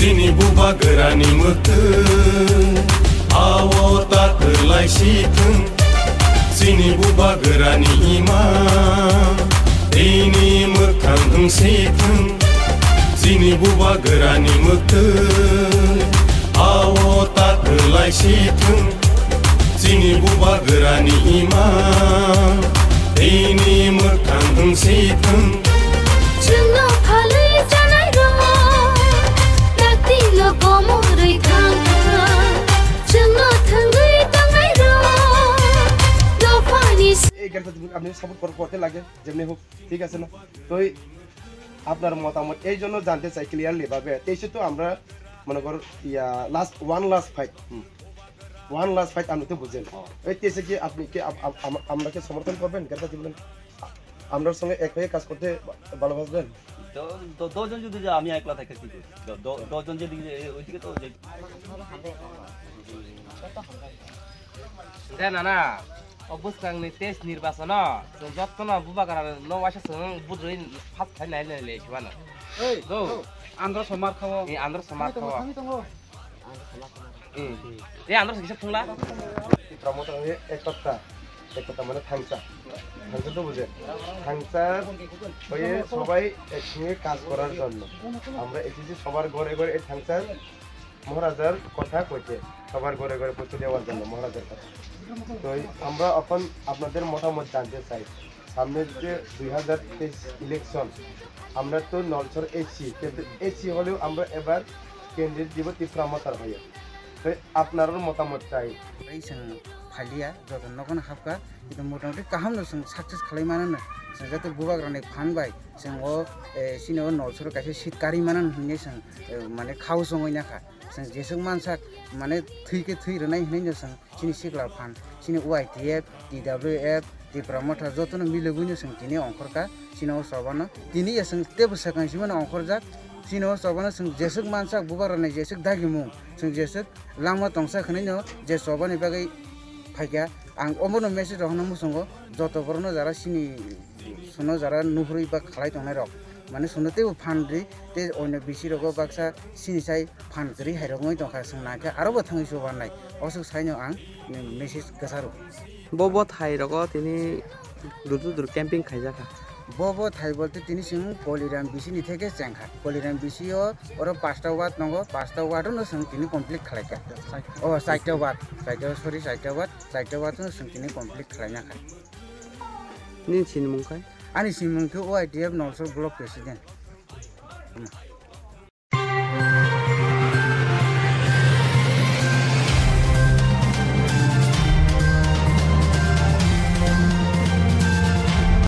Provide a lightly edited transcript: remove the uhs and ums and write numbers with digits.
Sini buba gerani mete awo tak kelai siteng Sini buba gerani ima ini mekang heng siteng Sini buba gerani mete awo tak kelai siteng Sini buba gerani ima ini mekang heng siteng Chungo phale janai ro Nakti lo komo roi thang Chungo thangai tangai ro Lo pani এই গানটা আপনি support করতে লাগে যেমনি হোক ঠিক আছে না তো আপনার মতামত এই জন্য জানতে চাই ক্লিয়ারলি ভাবে তেইশে তো আমরা মনে করো ওয়ান লাস্ট ফাইট আপনি তো বুঝেন এই তেইশে কি আপনি কি আমরাকে সমর্থন করবেন গানটা দিবেন আমরার সঙ্গে এক হয়ে কাজ করতে ভালোবাসবেন দশজন যদি আমি একলা থাকি কি দশজন যদি ওইদিকে তো না না অবস্থাংনি টেস্ট নির্বাচন যত্ন বুবা কারণ নওয়াসা সং বুদ্রই ফাত খাই নাই নাই সিবানা এই গো আন্ধ্র সমার খাও এই আন্ধ্র সমার খাও এই আন্ধ্র কিসব ফুলা প্রমোটার হয়ে এক কথা মানে থাংসা তো বুঝেন থাংসা হয়ে সবাই একসঙ্গে কাজ করার জন্য আমরা এসেছি সবার ঘরে ঘরে এই থাংসার মহারাজার কথা কইতে সবার ঘরে ঘরে পৌঁছে দেওয়ার জন্য মহারাজার কথা তো আমরা এখন আপনাদের মতামত জানতে চাই সামনে যে 2023 ইলেকশন আমরা তো নলছর এসি কিন্তু এসি হলেও আমরা এবার কেন্দ্রিত দিব তীব্রমতার হয়ে তো আপনার মতামত চাই फालिया जत नगन हाबका किन्तु मोटामोटी काहामनो जों साक्सेस खालायमानो जों जाते बुबाग्रानै फानबाय जों सिनो नलसर गायसे सिटकारि मानन होनने जों माने खाव सङैनाखा जों जेसों मानसा माने थैके थैरनाय होनने जों सिनि सिगला फान सिनि वाइटिएफ टीडब्ल्यूएफ তীব্রমতা जतनो मिलोगुनो जों दिनै अंखरका सिनो सबानो दिनै जों तेबो सकांसिमन अंखरजाक सिनो सबानो जों जेसों मानसा बुबाग्रानै जेसों दागिमु जों जेसों लामा तंसा खनैनो जे सबानि बागै फाइका आं अमनो मेसेज रहनो मुसंगो जतबरनो जारा सिनि सुनो जारा नुहुरै बा खालाय दंनाय रक माने सुनोते फानद्रि ते अने बिसि रगो बाक्सा सिनि साइ फानद्रि हायरङै दंखा सोंनाके आरोबो थाङै सबानाय असुक साइनो आं मेसेज गसारो बबो थाइ रगो तिनि दुर कैंपिंग खाइजाखा बबो थाइ बोलते तिनि सिं कलिराम बिसिनि थेके चेंखा कलिराम बिसियो और 5टा वाट नंगो 5टा वाट न जों तिनि कमप्लिट खालायका ओ 60टा वाट 60टा वाट न जों तिनि कमप्लिट खालायनाखा नि सिन मुंखाय आनि सिन मुंखौ ओआइटिएफ नलसर ब्लक प्रेसिडेन्ट